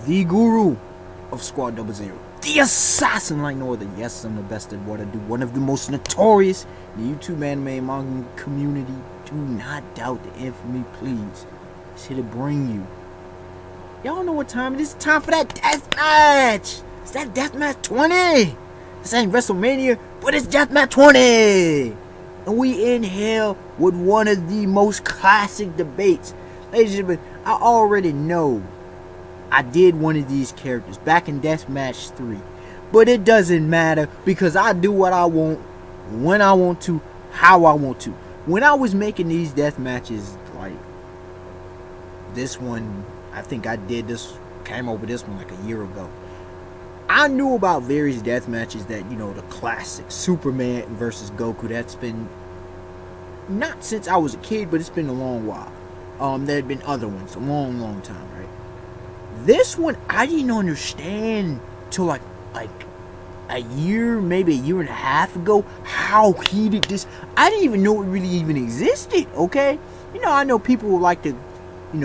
the guru of Squad Double Zero, the assassin like no other. Yes, I'm the best at what I do. One of the most notorious in the YouTube anime and manga community. Do not doubt the infamy, please. It's here to bring you. Y'all know what time it is. Time for that death match. It's that Deathmatch 20. This ain't WrestleMania, but it's Deathmatch 20. And we in here with one of the most classic debates. Ladies and gentlemen, I already know I did one of these characters back in Deathmatch 3. But it doesn't matter because I do what I want, when I want to, how I want to. When I was making these death matches, like this one, I think I came over this one like a year ago. I knew about various death matches that, the classic Superman versus Goku. That's been, not since I was a kid, but it's been a long while. There had been other ones, a long, long time, right? This one, I didn't understand till like a year, maybe a year and a half ago, how heated this. I didn't even know it really even existed, okay? I know people would like to,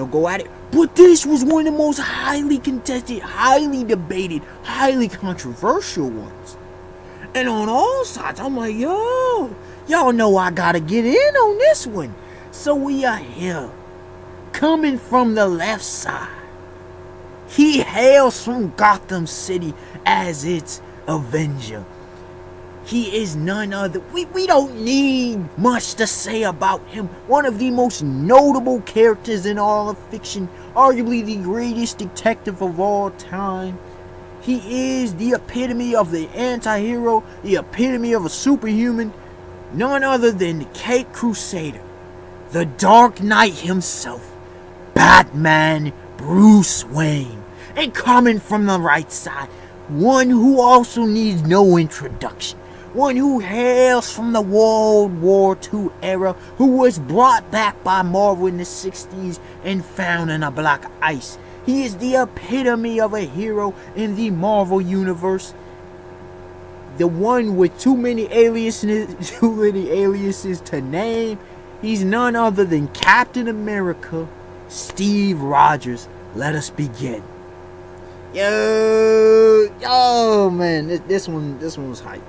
go at it. But this was one of the most highly contested, highly debated, highly controversial ones. And on all sides, I'm like, yo, y'all know I gotta get in on this one. So we are here, coming from the left side. He hails from Gotham City as its Avenger. He is none other. We don't need much to say about him. One of the most notable characters in all of fiction. Arguably the greatest detective of all time. He is the epitome of the anti-hero. The epitome of a superhuman. None other than the Caped Crusader. The Dark Knight himself. Batman Bruce Wayne. And coming from the right side, one who also needs no introduction. One who hails from the World War II era, who was brought back by Marvel in the 60s and found in a block of ice. He is the epitome of a hero in the Marvel universe. The one with too many aliases to name. He's none other than Captain America, Steve Rogers. Let us begin. Yo, man, this one was hype.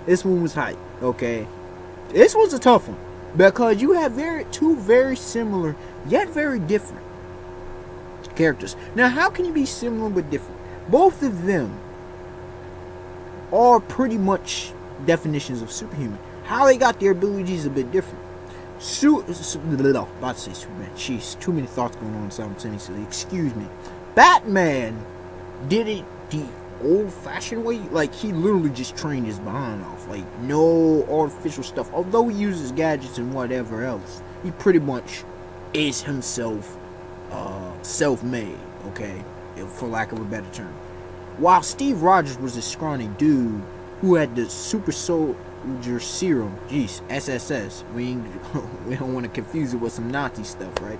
This one was hype, okay? This one's a tough one because you have two very similar yet very different characters. Now, how can you be similar but different? Both of them are pretty much definitions of superhuman. How they got their abilities is a bit different. About to say Superman. Jeez, too many thoughts going on simultaneously. Excuse me. Batman did it the old-fashioned way. Like, he literally just trained his behind off. Like, no artificial stuff. Although he uses gadgets and whatever else, he pretty much is himself self-made, okay? For lack of a better term. While Steve Rogers was a scrawny dude who had the super soldier serum. Jeez, SSS. We don't want to confuse it with some Nazi stuff, right?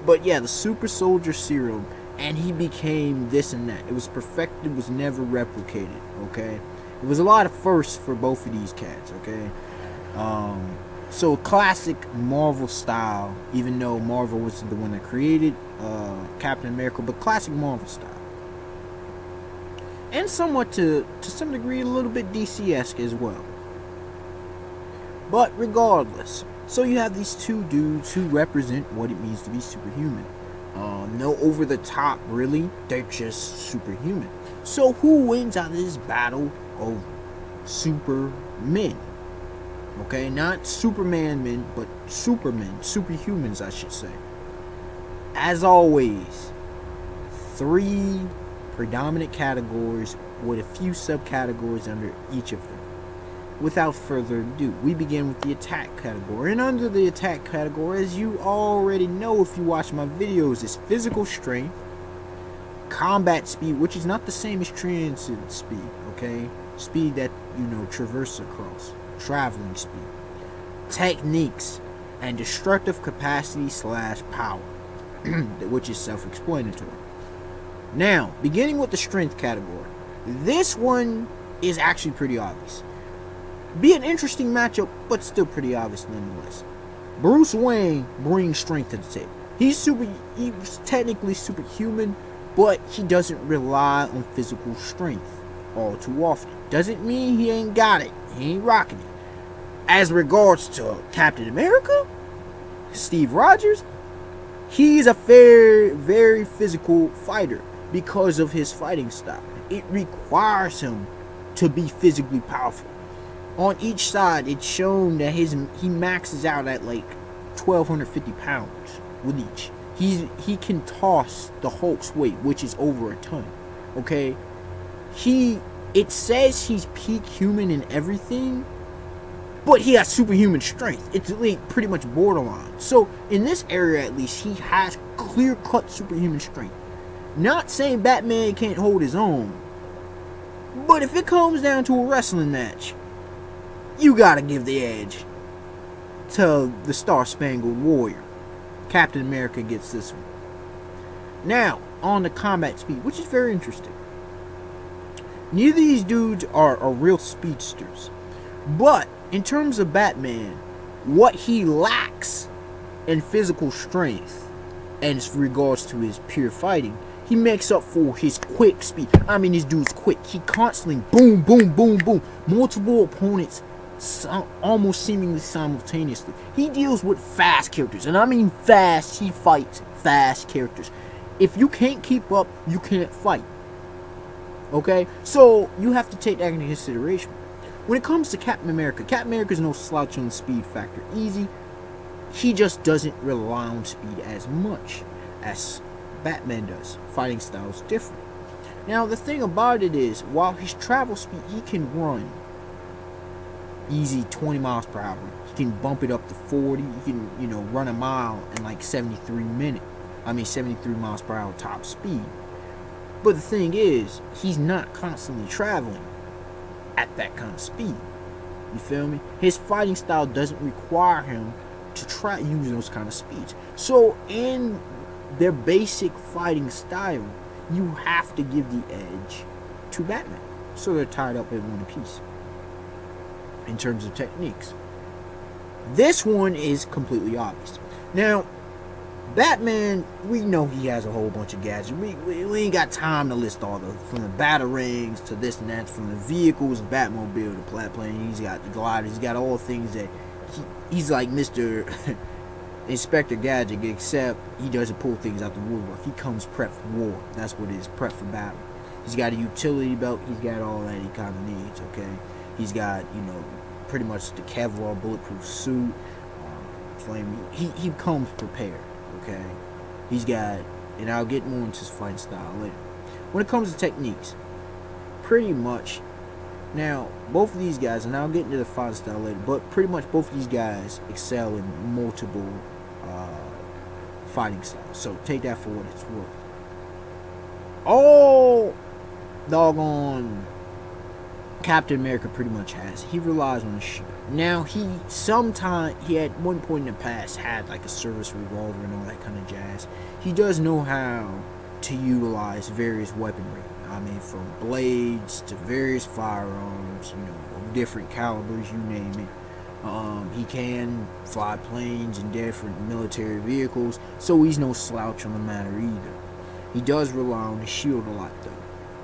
But yeah, the super soldier serum. And he became this and that. It was perfected, was never replicated, okay? It was a lot of firsts for both of these cats, okay? So classic Marvel style, even though Marvel was the one that created Captain America, but classic Marvel style. And somewhat to some degree a little bit DC-esque as well. But regardless, so you have these two dudes who represent what it means to be superhuman. No over the top, really. They're just superhuman. So who wins out of this battle of supermen? Okay, not Superman men, but supermen, superhumans, I should say. As always, 3 predominant categories with a few subcategories under each of them. Without further ado, we begin with the attack category. And under the attack category, as you already know if you watch my videos, is physical strength, combat speed, which is not the same as transit speed, okay? Speed that, traverse across, traveling speed, techniques, and destructive capacity / power, which is self-explanatory. Now, beginning with the strength category, this one is actually pretty obvious. Be an interesting matchup, but still pretty obvious nonetheless. Bruce Wayne brings strength to the table. He's technically superhuman, but he doesn't rely on physical strength all too often. Doesn't mean he ain't got it. He ain't rocking it. As regards to Captain America, Steve Rogers, he's a very, very physical fighter because of his fighting style. It requires him to be physically powerful. On each side, it's shown that he maxes out at like 1,250 pounds with each. He can toss the Hulk's weight, which is over a ton. Okay, it says he's peak human in everything, but he has superhuman strength. It's like pretty much borderline. So in this area, at least, he has clear-cut superhuman strength. Not saying Batman can't hold his own, but if it comes down to a wrestling match, you gotta give the edge to the Star-Spangled Warrior. Captain America gets this one. Now, on the combat speed, which is very interesting. Neither of these dudes are real speedsters. But, in terms of Batman, what he lacks in physical strength, and in regards to his pure fighting, he makes up for his quick speed. I mean, this dude's quick. He constantly boom, boom, boom, boom. Multiple opponents almost seemingly simultaneously. He deals with fast characters, and I mean fast. He fights fast characters. If you can't keep up, you can't fight. Okay, so you have to take that into consideration. When it comes to Captain America's no slouch on the speed factor. Easy. He just doesn't rely on speed as much as Batman does. Fighting style is different. Now the thing about it is, while his travel speed, he can run easy 20 miles per hour. He can bump it up to 40. He can, run a mile in like 73 miles per hour top speed. But the thing is, he's not constantly traveling at that kind of speed. You feel me? His fighting style doesn't require him to try using those kind of speeds. So in their basic fighting style, you have to give the edge to Batman. So they're tied up in one piece. In terms of techniques, this one is completely obvious. Now, Batman, we know he has a whole bunch of gadgets. We ain't got time to list all from the batarangs to this and that, from the vehicles, Batmobile, the plane. He's got the gliders. He's got all things that he's like Mr. Inspector Gadget, except he doesn't pull things out the woodwork. He comes prepped for war. That's what it is, prepped for battle. He's got a utility belt. He's got all that he kind of needs. Okay. He's got, pretty much the Kevlar bulletproof suit. He comes prepared, okay? He's got, and I'll get more into his fighting style later. When it comes to techniques, pretty much, now, both of these guys, and I'll get into the fighting style later, but pretty much both of these guys excel in multiple fighting styles. So take that for what it's worth. All doggone Captain America pretty much has. He relies on the shield. Now, he at one point in the past had like a service revolver and all that kind of jazz. He does know how to utilize various weaponry. I mean, from blades to various firearms, of different calibers, you name it. He can fly planes and different military vehicles, so he's no slouch on the matter either. He does rely on the shield a lot, though.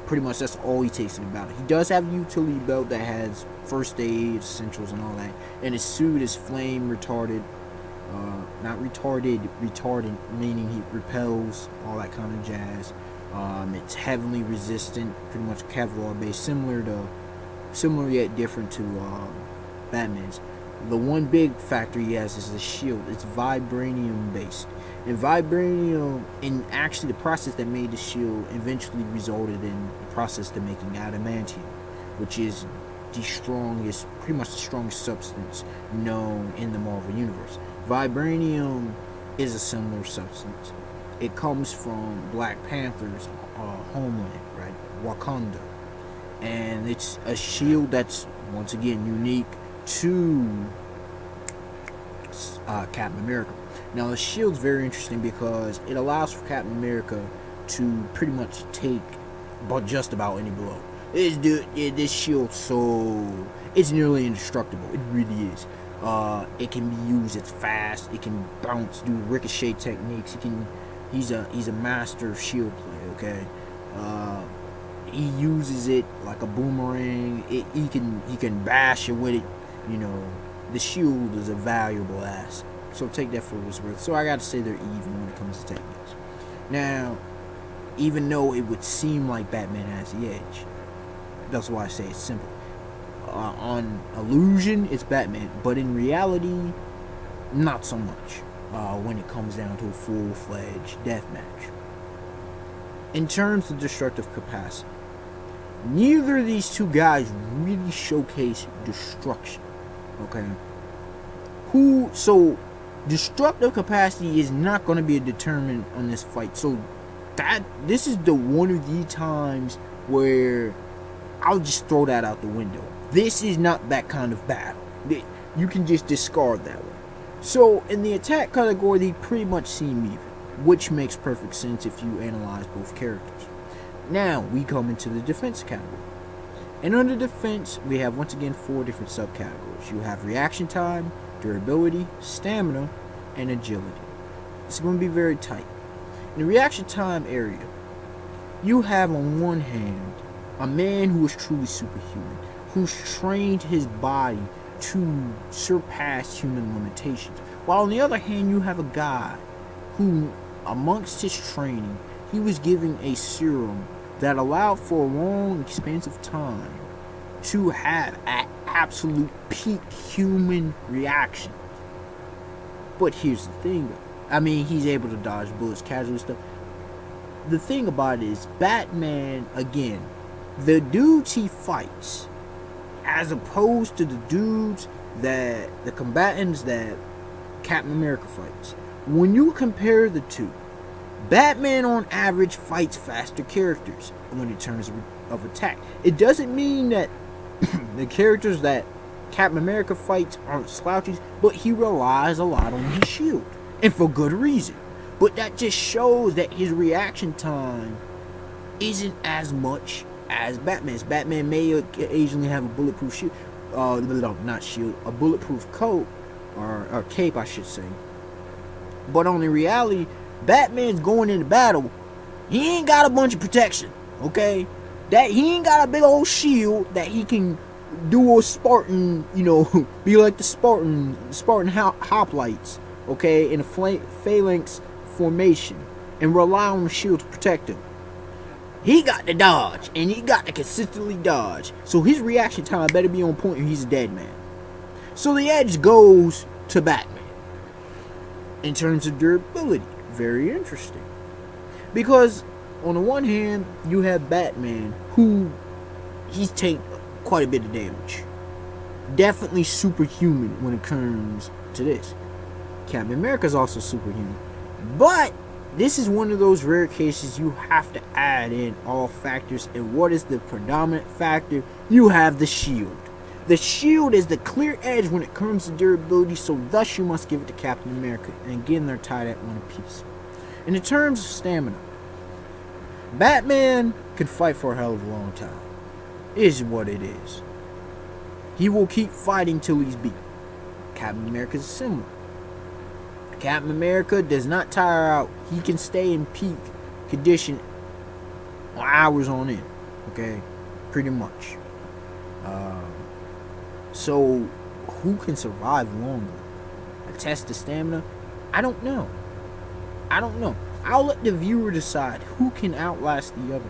Pretty much that's all he takes in about it. He does have a utility belt that has first aid, essentials, and all that. And his suit is flame retarded. Not retarded, retardant, meaning he repels, all that kind of jazz. It's heavily resistant, pretty much Kevlar based, similar yet different to Batman's. The one big factor he has is the shield. It's vibranium based. And vibranium, and actually the process that made the shield eventually resulted in the process to making adamantium, which is pretty much the strongest substance known in the Marvel Universe. Vibranium is a similar substance. It comes from Black Panther's homeland, right? Wakanda. And it's a shield that's, once again, unique to Captain America. Now, the shield's very interesting because it allows for Captain America to pretty much take just about any blow. This shield, it's nearly indestructible. It really is. It can be used. It's fast. It can bounce, do ricochet techniques. He's a master shield player. Okay, uh, he uses it like a boomerang. He can bash it with it. You know, the shield is a valuable asset. So take that for what it's worth. So I got to say they're even when it comes to techniques. Now, even though it would seem like Batman has the edge, that's why I say it's simple. On illusion, it's Batman, but in reality, not so much. When it comes down to a full-fledged deathmatch. In terms of destructive capacity, neither of these two guys really showcase destruction. Okay? So destructive capacity is not going to be a determinant on this fight. So this is the one of the times where I'll just throw that out the window. This is not that kind of battle. You can just discard that one. So in the attack category, they pretty much seem even, which makes perfect sense if you analyze both characters. Now we come into the defense category. And under defense, we have once again 4 different subcategories. You have reaction time, durability, stamina, and agility. It's going to be very tight. In the reaction time area, you have on one hand a man who is truly superhuman, who's trained his body to surpass human limitations. While on the other hand, you have a guy who, amongst his training, he was given a serum that allowed for a long, expansive time to have an absolute peak human reaction. But here's the thing, I mean, he's able to dodge bullets, casual stuff. The thing about it is, Batman, again, the dudes he fights, as opposed to the dudes that, the combatants that Captain America fights, when you compare the two, Batman on average fights faster characters when in terms of attack. It doesn't mean that the characters that Captain America fights aren't slouches, but he relies a lot on his shield, and for good reason. But that just shows that his reaction time isn't as much as Batman's. Batman may occasionally have a bulletproof shield, not shield, a bulletproof coat, or cape, I should say. But on the reality, Batman's going into battle, he ain't got a bunch of protection, okay? That he ain't got a big old shield that he can do a Spartan, be like the Spartan hoplites, okay, in a phalanx formation, and rely on the shield to protect him. He got to dodge, and he got to consistently dodge. So his reaction time better be on point or he's a dead man. So the edge goes to Batman. In terms of durability, very interesting. Because on the one hand, you have Batman, who he's taken quite a bit of damage. Definitely superhuman when it comes to this. Captain America's also superhuman. But this is one of those rare cases you have to add in all factors. And what is the predominant factor? You have the shield. The shield is the clear edge when it comes to durability, so thus you must give it to Captain America. And again, they're tied at one apiece. And in terms of stamina, Batman can fight for a hell of a long time. It is what it is. He will keep fighting till he's beat. Captain America is similar. Captain America does not tire out. He can stay in peak condition hours on end. Okay? Pretty much. So, who can survive longer? A test of stamina? I don't know. I'll let the viewer decide who can outlast the other.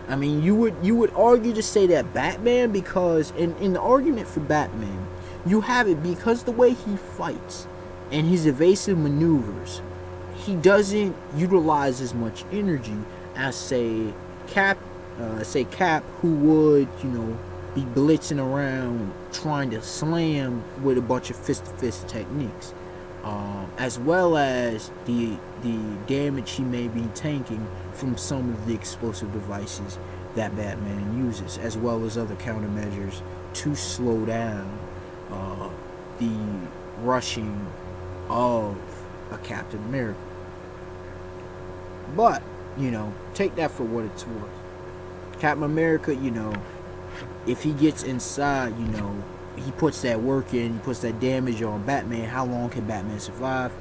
I mean, you would argue to say that Batman, because in the argument for Batman, you have it because the way he fights and his evasive maneuvers, he doesn't utilize as much energy as say Cap, who would be blitzing around trying to slam with a bunch of fist-to-fist techniques, as well as the damage he may be tanking from some of the explosive devices that Batman uses, as well as other countermeasures to slow down the rushing of a Captain America. But, take that for what it's worth. Captain America, if he gets inside, he puts that work in, he puts that damage on Batman. How long can Batman survive?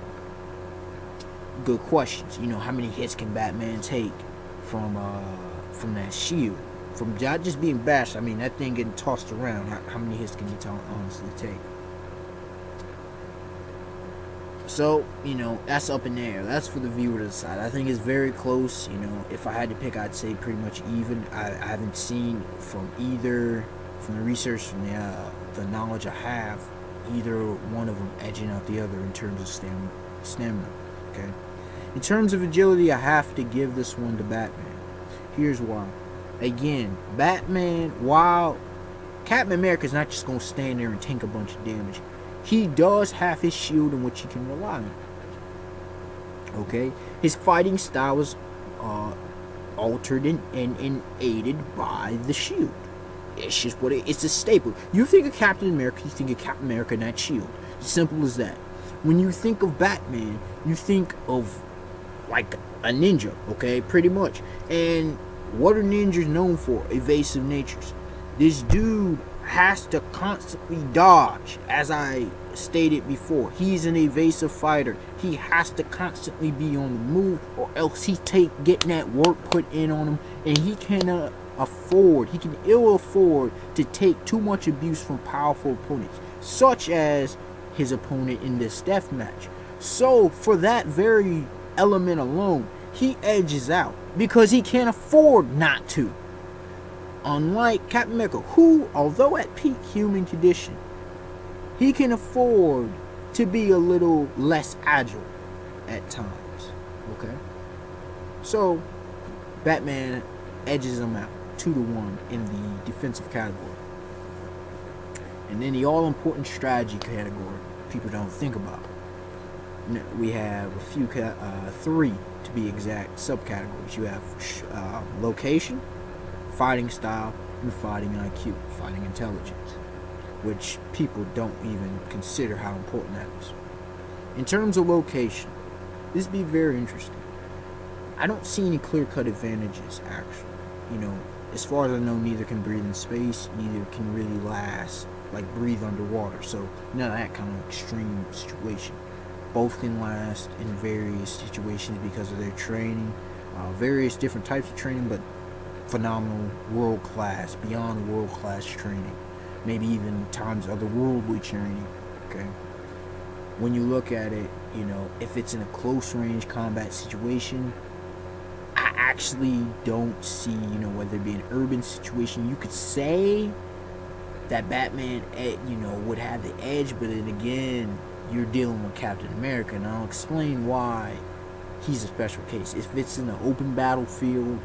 good questions. How many hits can Batman take from that shield? From not just being bashed, I mean that thing getting tossed around. How many hits can he honestly take? So, that's up in the air. That's for the viewer to decide. I think it's very close. If I had to pick, I'd say pretty much even. I haven't seen from the research, from the knowledge I have, either one of them edging out the other in terms of stamina. Okay. In terms of agility, I have to give this one to Batman. Here's why. Again, Batman, while Captain America's not just going to stand there and tank a bunch of damage, he does have his shield in which he can rely on. Okay? His fighting style is altered and aided by the shield. It's just what it's a staple. You think of Captain America, you think of Captain America and that shield. Simple as that. When you think of Batman, you think of like a ninja, okay? Pretty much. And what are ninjas known for? Evasive natures. This dude has to constantly dodge, as I stated before. He's an evasive fighter. He has to constantly be on the move, or else getting that work put in on him, and he can ill afford to take too much abuse from powerful opponents, such as his opponent in this Deathmatch. So for that very element alone, he edges out because he can't afford not to. Unlike Captain America, who, although at peak human condition, he can afford to be a little less agile at times. Okay? So, Batman edges him out 2-1 in the defensive category. And then the all-important strategy category, people don't think about. We have a few, 3 to be exact, subcategories. You have location, fighting style, and fighting IQ, fighting intelligence, which people don't even consider how important that is. In terms of location, this would be very interesting. I don't see any clear-cut advantages, actually. As far as I know, neither can breathe in space, neither can really last, like breathe underwater, so none of that kind of extreme situation. Both can last in various situations because of their training, various different types of training, but phenomenal, world-class, beyond world-class training, maybe even times otherworldly training. Okay, when you look at it, if it's in a close-range combat situation, I actually don't see, whether it be an urban situation, you could say that Batman, would have the edge, but then again, you're dealing with Captain America, and I'll explain why he's a special case. If it's in an open battlefield,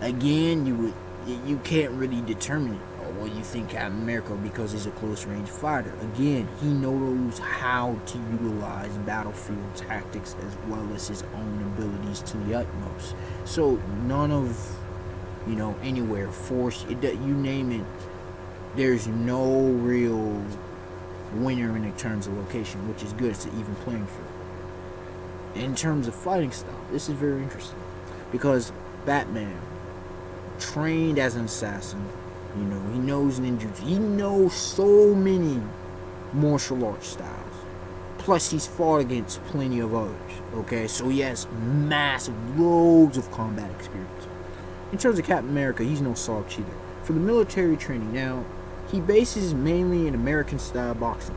again, you can't really determine it. Well, you think Captain America because he's a close-range fighter. Again, he knows how to utilize battlefield tactics as well as his own abilities to the utmost. So none of, anywhere, force, you name it, there's no real winner in terms of location, which is good. It's an even playing field. In terms of fighting style, this is very interesting because Batman, trained as an assassin, he knows ninjutsu. He knows so many martial arts styles. Plus, he's fought against plenty of others. Okay, so he has massive, loads of combat experience. In terms of Captain America, he's no slouch either. For the military training, now, he bases mainly in American boxing.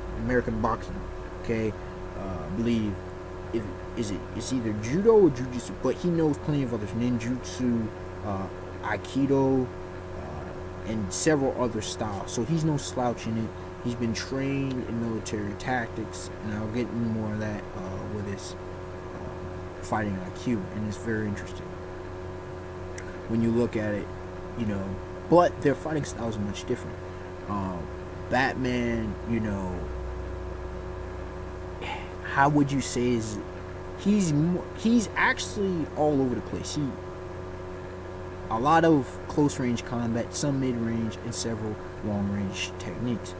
Okay, I believe it's either judo or jujitsu, but he knows plenty of others: ninjutsu, aikido, and several other styles. So he's no slouch in it. He's been trained in military tactics, and I'll get into more of that with his fighting IQ, and it's very interesting when you look at it, but their fighting styles are much different. Batman, how would you say he's actually all over the place. A lot of close-range combat, some mid-range, and several long-range techniques.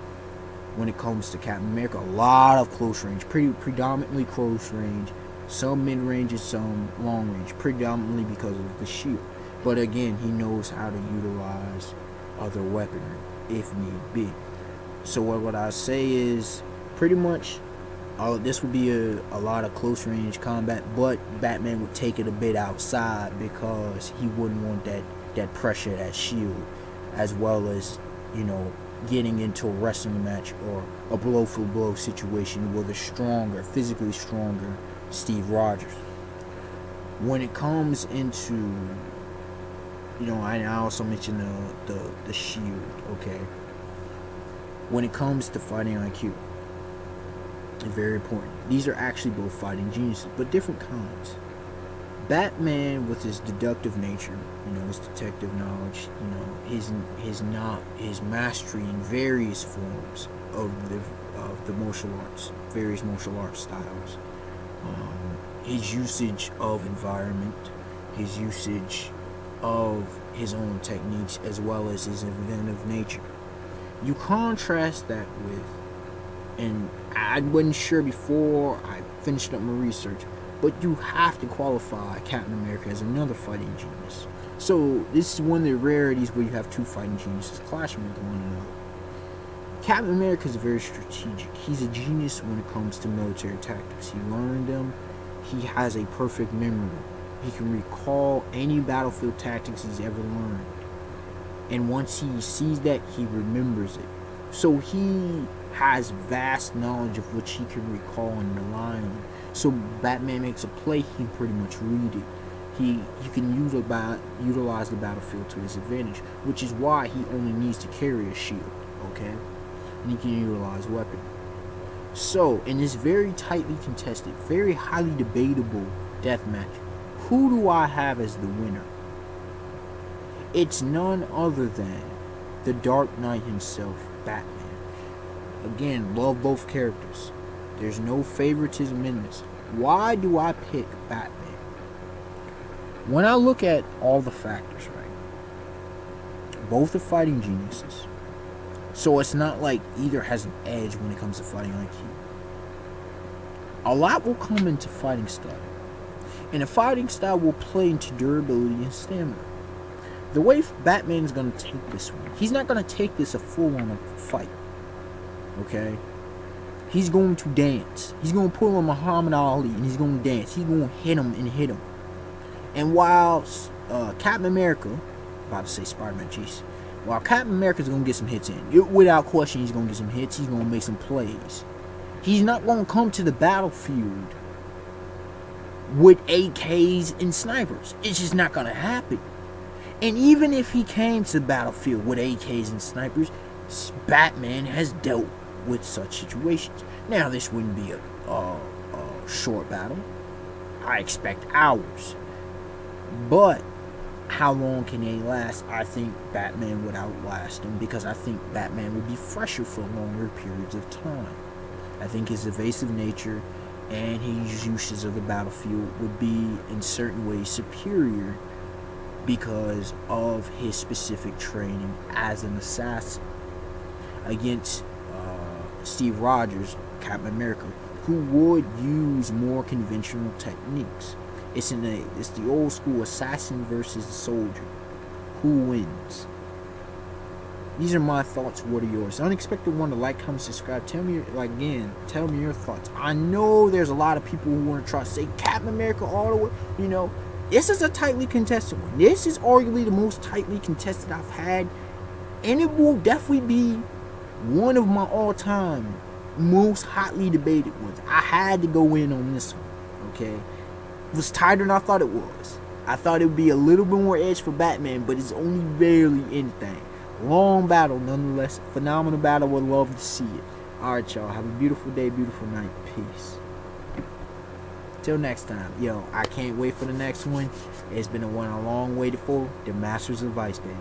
When it comes to Captain America, a lot of close-range, predominantly close-range, some mid-range and some long-range, predominantly because of the shield. But again, he knows how to utilize other weaponry if need be. So what I say is, pretty much, This would be a lot of close range combat, but Batman would take it a bit outside because he wouldn't want that pressure, that shield, as well as, you know, getting into a wrestling match or a blow for blow situation with a stronger, physically stronger Steve Rogers. When it comes into, you know, I also mentioned the shield, okay? When it comes to fighting IQ, very important. These are actually both fighting geniuses, but different kinds. Batman, with his deductive nature, you know, his detective knowledge, you know, his mastery in various forms of the martial arts, various martial arts styles, his usage of environment, his usage of his own techniques, as well as his inventive nature. You contrast that with, and I wasn't sure before I finished up my research, but you have to qualify Captain America as another fighting genius. So this is one of the rarities where you have two fighting geniuses clashing with one another. Captain America is very strategic. He's a genius when it comes to military tactics. He learned them. He has a perfect memory. He can recall any battlefield tactics he's ever learned. And once he sees that, he remembers it. So he has vast knowledge of which he can recall and rely on. So Batman makes a play, he can pretty much read it. He can utilize the battlefield to his advantage, which is why he only needs to carry a shield, okay? And he can utilize weapon. So, in this very tightly contested, very highly debatable deathmatch, who do I have as the winner? It's none other than the Dark Knight himself, Batman. Again, love both characters. There's no favoritism in this. Why do I pick Batman? When I look at all the factors, right? Both are fighting geniuses. So it's not like either has an edge when it comes to fighting IQ. A lot will come into fighting style. And the fighting style will play into durability and stamina. The way Batman's going to take this one, he's not going to take this a full-on fight. Okay? He's going to dance. He's going to pull on Muhammad Ali and he's going to dance. He's going to hit him and hit him. And while Captain America, about to say Spider-Man, jeez. While Captain America's going to get some hits in, without question, he's going to get some hits. He's going to make some plays. He's not going to come to the battlefield with AKs and snipers. It's just not going to happen. And even if he came to the battlefield with AKs and snipers, Batman has dealt with such situations. Now, this wouldn't be a short battle. I expect hours. But how long can they last? I think Batman would outlast them, because I think Batman would be fresher for longer periods of time. I think his evasive nature and his uses of the battlefield would be in certain ways superior because of his specific training as an assassin against Steve Rogers, Captain America, who would use more conventional techniques. It's the old school assassin versus the soldier. Who wins? These are my thoughts. What are yours? Unexpected one to like, comment, subscribe. Tell me your thoughts. I know there's a lot of people who want to try to say Captain America all the way. You know, this is a tightly contested one. This is arguably the most tightly contested I've had, and it will definitely be one of my all-time most hotly debated ones. I had to go in on this one. Okay. It was tighter than I thought it was. I thought it would be a little bit more edge for Batman, but it's only barely anything. Long battle, nonetheless. Phenomenal battle. Would love to see it. Alright, y'all. Have a beautiful day, beautiful night. Peace. Till next time. Yo, I can't wait for the next one. It's been a one I long waited for. The Masters of Vice, baby.